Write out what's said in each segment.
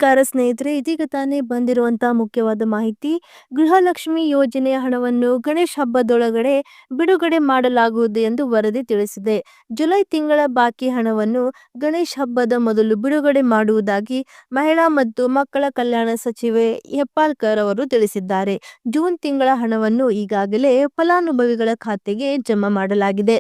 ನಮಸ್ಕಾರ ಸ್ನೇಹಿತರೆ, ಇದೀಗ ತಾನೇ ಬಂದಿರುವಂತಹ ಮುಖ್ಯವಾದ ಮಾಹಿತಿ. ಗೃಹಲಕ್ಷ್ಮಿ ಯೋಜನೆಯ ಹಣವನ್ನು ಗಣೇಶ ಹಬ್ಬದೊಳಗಡೆ ಬಿಡುಗಡೆ ಮಾಡಲಾಗುವುದು ಎಂದು ವರದಿ ತಿಳಿಸಿದೆ. ಜುಲೈ ತಿಂಗಳ ಬಾಕಿ ಹಣವನ್ನು ಗಣೇಶ ಹಬ್ಬದ ಮೊದಲು ಬಿಡುಗಡೆ ಮಾಡುವುದಾಗಿ ಮಹಿಳಾ ಮತ್ತು ಮಕ್ಕಳ ಕಲ್ಯಾಣ ಸಚಿವೆ ಹೆಬ್ಬಾಳ್ಕರ್ ಅವರು ತಿಳಿಸಿದ್ದಾರೆ. ಜೂನ್ ತಿಂಗಳ ಹಣವನ್ನು ಈಗಾಗಲೇ ಫಲಾನುಭವಿಗಳ ಖಾತೆಗೆ ಜಮಾ ಮಾಡಲಾಗಿದೆ.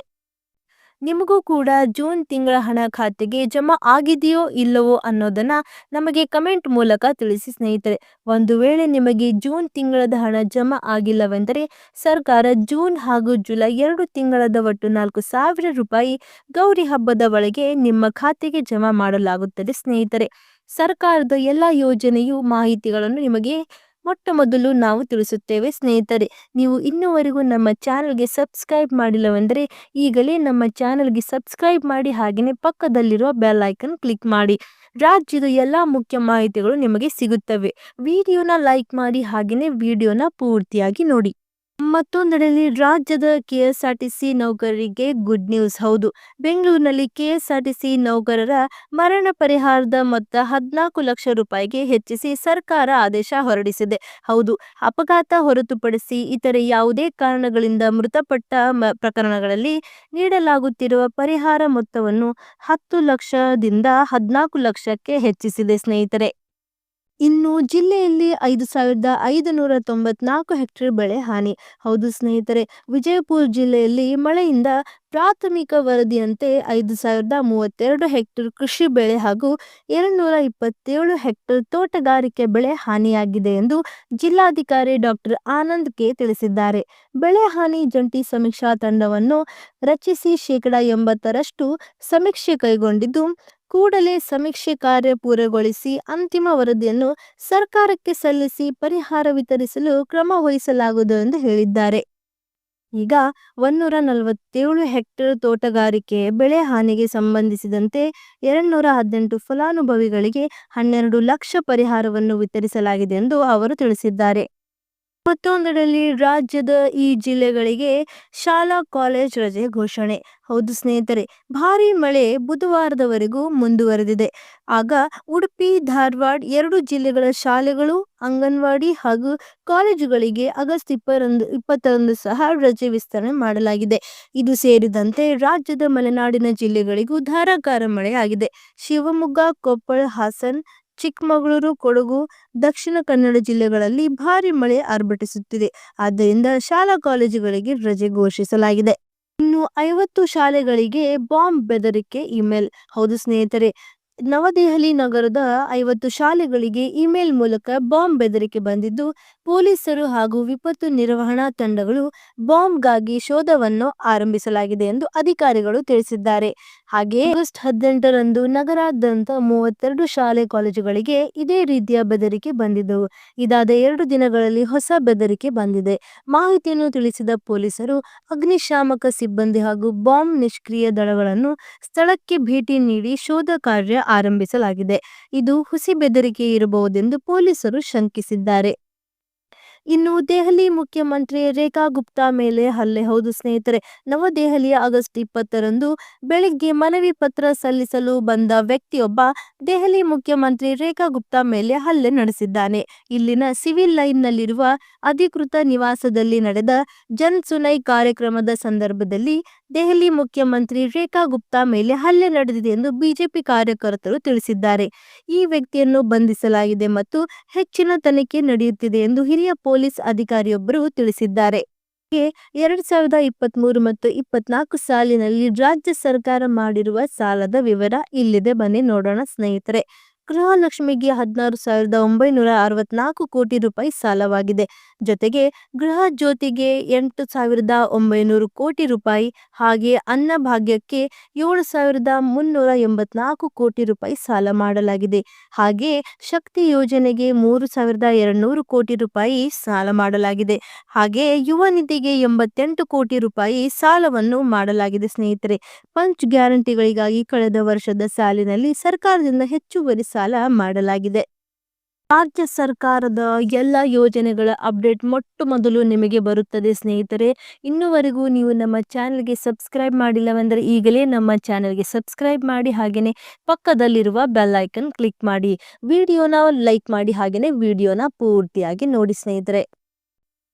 ನಿಮಗೂ ಕೂಡ ಜೂನ್ ತಿಂಗಳ ಹಣ ಖಾತೆಗೆ ಜಮಾ ಆಗಿದೆಯೋ ಇಲ್ಲವೋ ಅನ್ನೋದನ್ನ ನಮಗೆ ಕಮೆಂಟ್ ಮೂಲಕ ತಿಳಿಸಿ ಸ್ನೇಹಿತರೆ. ಒಂದು ವೇಳೆ ನಿಮಗೆ ಜೂನ್ ತಿಂಗಳದ ಹಣ ಜಮಾ ಆಗಿಲ್ಲವೆಂದರೆ ಸರ್ಕಾರ ಜೂನ್ ಹಾಗೂ ಜುಲೈ 2 ತಿಂಗಳದ ಒಟ್ಟು 4,000 ರೂಪಾಯಿ ಗೌರಿ ಹಬ್ಬದ ಒಳಗೆ ನಿಮ್ಮ ಖಾತೆಗೆ ಜಮಾ ಮಾಡಲಾಗುತ್ತದೆ ಸ್ನೇಹಿತರೆ. ಸರ್ಕಾರದ ಎಲ್ಲ ಯೋಜನೆಯು ಮಾಹಿತಿಗಳನ್ನು ನಿಮಗೆ ಮೊಟ್ಟ ಮೊದಲು ನಾವು ತಿಳಿಸುತ್ತೇವೆ ಸ್ನೇಹಿತರೆ. ನೀವು ಇನ್ನುವರೆಗೂ ನಮ್ಮ ಚಾನಲ್ಗೆ ಸಬ್ಸ್ಕ್ರೈಬ್ ಮಾಡಿಲ್ಲವೆಂದರೆ ಈಗಲೇ ನಮ್ಮ ಚಾನಲ್ಗೆ ಸಬ್ಸ್ಕ್ರೈಬ್ ಮಾಡಿ, ಹಾಗೆಯೇ ಪಕ್ಕದಲ್ಲಿರುವ ಬೆಲ್ ಐಕನ್ ಕ್ಲಿಕ್ ಮಾಡಿ. ರಾಜ್ಯದ ಎಲ್ಲ ಮುಖ್ಯ ಮಾಹಿತಿಗಳು ನಿಮಗೆ ಸಿಗುತ್ತವೆ. ವಿಡಿಯೋನ ಲೈಕ್ ಮಾಡಿ, ಹಾಗೆಯೇ ವಿಡಿಯೋನ ಪೂರ್ತಿಯಾಗಿ ನೋಡಿ. ಮತ್ತೊಂದೆಡೆಯಲ್ಲಿ ರಾಜ್ಯದ ಕೆಎಸ್ಆರ್ಟಿಸಿ ನೌಕರರಿಗೆ ಗುಡ್ ನ್ಯೂಸ್. ಹೌದು, ಬೆಂಗಳೂರಿನಲ್ಲಿ ಕೆಎಸ್ಆರ್ಟಿಸಿ ನೌಕರರ ಮರಣ ಪರಿಹಾರದ ಮೊತ್ತ 14 ಲಕ್ಷ ರೂಪಾಯಿಗೆ ಹೆಚ್ಚಿಸಿ ಸರ್ಕಾರ ಆದೇಶ ಹೊರಡಿಸಿದೆ. ಹೌದು, ಅಪಘಾತ ಹೊರತುಪಡಿಸಿ ಇತರೆ ಯಾವುದೇ ಕಾರಣಗಳಿಂದ ಮೃತಪಟ್ಟ ಪ್ರಕರಣಗಳಲ್ಲಿ ನೀಡಲಾಗುತ್ತಿರುವ ಪರಿಹಾರ ಮೊತ್ತವನ್ನು 10 ಲಕ್ಷದಿಂದ 14 ಲಕ್ಷಕ್ಕೆ ಹೆಚ್ಚಿಸಿದೆ ಸ್ನೇಹಿತರೆ. ಇನ್ನು ಜಿಲ್ಲೆಯಲ್ಲಿ 5,594 ಹೆಕ್ಟೇರ್ ಬೆಳೆ ಹಾನಿ. ಹೌದು ಸ್ನೇಹಿತರೆ, ವಿಜಯಪುರ ಜಿಲ್ಲೆಯಲ್ಲಿ ಮಳೆಯಿಂದ ಪ್ರಾಥಮಿಕ ವರದಿಯಂತೆ 5,032 ಹೆಕ್ಟೇರ್ ಕೃಷಿ ಬೆಳೆ ಹಾಗೂ 227 ಹೆಕ್ಟೇರ್ ತೋಟಗಾರಿಕೆ ಬೆಳೆ ಹಾನಿಯಾಗಿದೆ ಎಂದು ಜಿಲ್ಲಾಧಿಕಾರಿ ಡಾಕ್ಟರ್ ಆನಂದ್ ಕೆ ತಿಳಿಸಿದ್ದಾರೆ. ಬೆಳೆ ಹಾನಿ ಜಂಟಿ ಸಮೀಕ್ಷಾ ತಂಡವನ್ನು ರಚಿಸಿ ಶೇಕಡಾ 80ರಷ್ಟು ಸಮೀಕ್ಷೆ ಕೈಗೊಂಡಿದ್ದು, ಕೂಡಲೇ ಸಮೀಕ್ಷೆ ಕಾರ್ಯ ಪೂರ್ಣಗೊಳಿಸಿ ಅಂತಿಮ ವರದಿಯನ್ನು ಸರ್ಕಾರಕ್ಕೆ ಸಲ್ಲಿಸಿ ಪರಿಹಾರ ವಿತರಿಸಲು ಕ್ರಮ ವಹಿಸಲಾಗುವುದು ಎಂದು ಹೇಳಿದ್ದಾರೆ. ಈಗ 147 ಹೆಕ್ಟೇರ್ ತೋಟಗಾರಿಕೆ ಬೆಳೆ ಹಾನಿಗೆ ಸಂಬಂಧಿಸಿದಂತೆ 218 ಫಲಾನುಭವಿಗಳಿಗೆ 12 ಲಕ್ಷ ಪರಿಹಾರವನ್ನು ವಿತರಿಸಲಾಗಿದೆ ಎಂದು ಅವರು ತಿಳಿಸಿದ್ದಾರೆ. ಮತ್ತೊಂದೆಡೆಯಲ್ಲಿ ರಾಜ್ಯದ ಈ ಜಿಲ್ಲೆಗಳಿಗೆ ಶಾಲಾ ಕಾಲೇಜ್ ರಜೆ ಘೋಷಣೆ. ಹೌದು ಸ್ನೇಹಿತರೆ, ಭಾರೀ ಮಳೆ ಬುಧವಾರದವರೆಗೂ ಮುಂದುವರೆದಿದೆ. ಆಗ ಉಡುಪಿ, ಧಾರವಾಡ 2 ಜಿಲ್ಲೆಗಳ ಶಾಲೆಗಳು, ಅಂಗನವಾಡಿ ಹಾಗೂ ಕಾಲೇಜುಗಳಿಗೆ ಆಗಸ್ಟ್ 20 ಸಹ ರಜೆ ವಿಸ್ತರಣೆ ಮಾಡಲಾಗಿದೆ. ಇದು ಸೇರಿದಂತೆ ರಾಜ್ಯದ ಮಲೆನಾಡಿನ ಜಿಲ್ಲೆಗಳಿಗೂ ಧಾರಾಕಾರ ಮಳೆಯಾಗಿದೆ. ಶಿವಮೊಗ್ಗ, ಕೊಪ್ಪಳ, ಹಾಸನ, ಚಿಕ್ಕಮಗಳೂರು, ಕೊಡಗು, ದಕ್ಷಿಣ ಕನ್ನಡ ಜಿಲ್ಲೆಗಳಲ್ಲಿ ಭಾರಿ ಮಳೆ ಆರ್ಭಟಿಸುತ್ತಿದೆ. ಆದ್ದರಿಂದ ಶಾಲಾ ಕಾಲೇಜುಗಳಿಗೆ ರಜೆ ಘೋಷಿಸಲಾಗಿದೆ. ಇನ್ನು 50 ಶಾಲೆಗಳಿಗೆ ಬಾಂಬ್ ಬೆದರಿಕೆ ಇಮೇಲ್. ಹೌದು ಸ್ನೇಹಿತರೆ, ನವದೆಹಲಿ ನಗರದ 50 ಶಾಲೆಗಳಿಗೆ ಇಮೇಲ್ ಮೂಲಕ ಬಾಂಬ್ ಬೆದರಿಕೆ ಬಂದಿದ್ದು, ಪೊಲೀಸರು ಹಾಗೂ ವಿಪತ್ತು ನಿರ್ವಹಣಾ ತಂಡಗಳು ಬಾಂಬ್ಗಾಗಿ ಶೋಧವನ್ನು ಆರಂಭಿಸಲಾಗಿದೆ ಎಂದು ಅಧಿಕಾರಿಗಳು ತಿಳಿಸಿದ್ದಾರೆ. ಹಾಗೆಯೇ ಆಗಸ್ಟ್ 18ರಂದು ನಗರಾದ್ಯಂತ 32 ಶಾಲೆ ಕಾಲೇಜುಗಳಿಗೆ ಇದೇ ರೀತಿಯ ಬೆದರಿಕೆ ಬಂದಿದ್ದವು. ಇದಾದ 2 ದಿನಗಳಲ್ಲಿ ಹೊಸ ಬೆದರಿಕೆ ಬಂದಿದೆ. ಮಾಹಿತಿಯನ್ನು ತಿಳಿಸಿದ ಪೊಲೀಸರು, ಅಗ್ನಿಶಾಮಕ ಸಿಬ್ಬಂದಿ ಹಾಗೂ ಬಾಂಬ್ ನಿಷ್ಕ್ರಿಯ ದಳಗಳನ್ನು ಸ್ಥಳಕ್ಕೆ ಭೇಟಿ ನೀಡಿ ಶೋಧ ಕಾರ್ಯ ಆರಂಭಿಸಲಾಗಿದೆ. ಇದು ಹುಸಿ ಬೆದರಿಕೆ ಇರಬಹುದೆಂದು ಪೊಲೀಸರು ಶಂಕಿಸಿದ್ದಾರೆ. ಇನ್ನು ದೆಹಲಿ ಮುಖ್ಯಮಂತ್ರಿ ರೇಖಾ ಗುಪ್ತಾ ಮೇಲೆ ಹಲ್ಲೆ. ಹೌದು ಸ್ನೇಹಿತರೆ, ನವದೆಹಲಿಯ ಆಗಸ್ಟ್ 20ರಂದು ಬೆಳಿಗ್ಗೆ ಮನವಿ ಪತ್ರ ಸಲ್ಲಿಸಲು ಬಂದ ವ್ಯಕ್ತಿಯೊಬ್ಬ ದೆಹಲಿ ಮುಖ್ಯಮಂತ್ರಿ ರೇಖಾ ಗುಪ್ತಾ ಮೇಲೆ ಹಲ್ಲೆ ನಡೆಸಿದ್ದಾನೆ. ಇಲ್ಲಿನ ಸಿವಿಲ್ ಲೈನ್ನಲ್ಲಿರುವ ಅಧಿಕೃತ ನಿವಾಸದಲ್ಲಿ ನಡೆದ ಜನ್ ಸುನೈ ಕಾರ್ಯಕ್ರಮದ ಸಂದರ್ಭದಲ್ಲಿ ದೆಹಲಿ ಮುಖ್ಯಮಂತ್ರಿ ರೇಖಾ ಗುಪ್ತಾ ಮೇಲೆ ಹಲ್ಲೆ ನಡೆದಿದೆ ಎಂದು ಬಿಜೆಪಿ ಕಾರ್ಯಕರ್ತರು ತಿಳಿಸಿದ್ದಾರೆ. ಈ ವ್ಯಕ್ತಿಯನ್ನು ಬಂಧಿಸಲಾಗಿದೆ ಮತ್ತು ಹೆಚ್ಚಿನ ತನಿಖೆ ನಡೆಯುತ್ತಿದೆ ಎಂದು ಹಿರಿಯ ಪೊಲೀಸ್ ಅಧಿಕಾರಿಯೊಬ್ಬರು ತಿಳಿಸಿದ್ದಾರೆ. 2023 ಮತ್ತು 24 ಸಾಲಿನಲ್ಲಿ ರಾಜ್ಯ ಸರ್ಕಾರ ಮಾಡಿರುವ ಸಾಲದ ವಿವರ ಇಲ್ಲಿದೆ, ಬನ್ನಿ ನೋಡೋಣ ಸ್ನೇಹಿತರೆ. ಗೃಹಲಕ್ಷ್ಮಿಗೆ 16,964 ಕೋಟಿ ರೂಪಾಯಿ ಸಾಲವಾಗಿದೆ. ಜೊತೆಗೆ ಗೃಹ ಜ್ಯೋತಿಗೆ 8,900 ಕೋಟಿ ರೂಪಾಯಿ, ಹಾಗೆ ಅನ್ನಭಾಗ್ಯಕ್ಕೆ 7,384 ಕೋಟಿ ರೂಪಾಯಿ ಸಾಲ ಮಾಡಲಾಗಿದೆ. ಹಾಗೆ ಶಕ್ತಿ ಯೋಜನೆಗೆ 3,200 ಕೋಟಿ ರೂಪಾಯಿ ಸಾಲ ಮಾಡಲಾಗಿದೆ. ಹಾಗೆ ಯುವ ನಿಧಿಗೆ 88 ಕೋಟಿ ರೂಪಾಯಿ ಸಾಲವನ್ನು ಮಾಡಲಾಗಿದೆ ಸ್ನೇಹಿತರೆ. ಪಂಚ್ ಗ್ಯಾರಂಟಿಗಳಿಗಾಗಿ ಕಳೆದ ವರ್ಷದ ಸಾಲಿನಲ್ಲಿ ಸರ್ಕಾರದಿಂದ ಹೆಚ್ಚುವರಿ ಸಾಲ ಮಾಡಲಾಗಿದೆ. ರಾಜ್ಯ ಸರ್ಕಾರದ ಎಲ್ಲ ಯೋಜನೆಗಳ ಅಪ್ಡೇಟ್ ಮೊಟ್ಟ ಮೊದಲು ನಿಮಗೆ ಬರುತ್ತದೆ ಸ್ನೇಹಿತರೆ. ಇನ್ನುವರೆಗೂ ನೀವು ನಮ್ಮ ಚಾನೆಲ್ಗೆ ಸಬ್ಸ್ಕ್ರೈಬ್ ಮಾಡಿಲ್ಲವೆಂದರೆ ಈಗಲೇ ನಮ್ಮ ಚಾನೆಲ್ಗೆ ಸಬ್ಸ್ಕ್ರೈಬ್ ಮಾಡಿ, ಹಾಗೆಯೇ ಪಕ್ಕದಲ್ಲಿರುವ ಬೆಲ್ ಐಕನ್ ಕ್ಲಿಕ್ ಮಾಡಿ. ವಿಡಿಯೋನ ಲೈಕ್ ಮಾಡಿ, ಹಾಗೆಯೇ ವಿಡಿಯೋನ ಪೂರ್ತಿಯಾಗಿ ನೋಡಿ ಸ್ನೇಹಿತರೆ.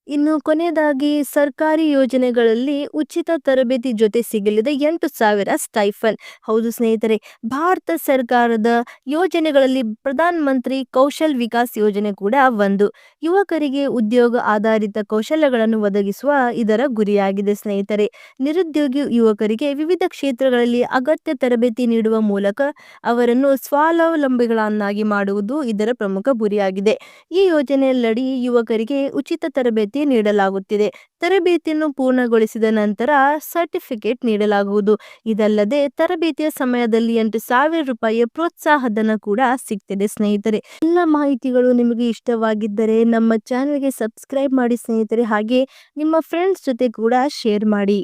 ಇನ್ನು ಕೊನೆಯದಾಗಿ ಸರ್ಕಾರಿ ಯೋಜನೆಗಳಲ್ಲಿ ಉಚಿತ ತರಬೇತಿ ಜೊತೆ ಸಿಗಲಿದೆ 8,000 ಸ್ಟೈಫನ್. ಹೌದು ಸ್ನೇಹಿತರೆ, ಭಾರತ ಸರ್ಕಾರದ ಯೋಜನೆಗಳಲ್ಲಿ ಪ್ರಧಾನ ಮಂತ್ರಿ ಕೌಶಲ್ ವಿಕಾಸ್ ಯೋಜನೆ ಕೂಡ ಒಂದು. ಯುವಕರಿಗೆ ಉದ್ಯೋಗ ಆಧಾರಿತ ಕೌಶಲ್ಯಗಳನ್ನು ಒದಗಿಸುವ ಇದರ ಗುರಿಯಾಗಿದೆ ಸ್ನೇಹಿತರೆ. ನಿರುದ್ಯೋಗಿ ಯುವಕರಿಗೆ ವಿವಿಧ ಕ್ಷೇತ್ರಗಳಲ್ಲಿ ಅಗತ್ಯ ತರಬೇತಿ ನೀಡುವ ಮೂಲಕ ಅವರನ್ನು ಸ್ವಾವಲಂಬಿಗಳನ್ನಾಗಿ ಮಾಡುವುದು ಇದರ ಪ್ರಮುಖ ಗುರಿಯಾಗಿದೆ. ಈ ಯೋಜನೆಯಲ್ಲಡಿ ಯುವಕರಿಗೆ ಉಚಿತ ತರಬೇತಿ ನೀಡಲಾಗುತ್ತಿದೆ. ತರಬೇತಿಯನ್ನು ಪೂರ್ಣಗೊಳಿಸಿದ ನಂತರ ಸರ್ಟಿಫಿಕೇಟ್ ನೀಡಲಾಗುವುದು. ಇದಲ್ಲದೆ ತರಬೇತಿಯ ಸಮಯದಲ್ಲಿ 8,000 ರೂಪಾಯಿಯ ಪ್ರೋತ್ಸಾಹಧನ ಕೂಡ ಸಿಗ್ತಿದೆ ಸ್ನೇಹಿತರೆ. ಎಲ್ಲ ಮಾಹಿತಿಗಳು ನಿಮಗೆ ಇಷ್ಟವಾಗಿದ್ದರೆ ನಮ್ಮ ಚಾನೆಲ್ಗೆ ಸಬ್ಸ್ಕ್ರೈಬ್ ಮಾಡಿ ಸ್ನೇಹಿತರೆ, ಹಾಗೆ ನಿಮ್ಮ ಫ್ರೆಂಡ್ಸ್ ಜೊತೆ ಕೂಡ ಶೇರ್ ಮಾಡಿ.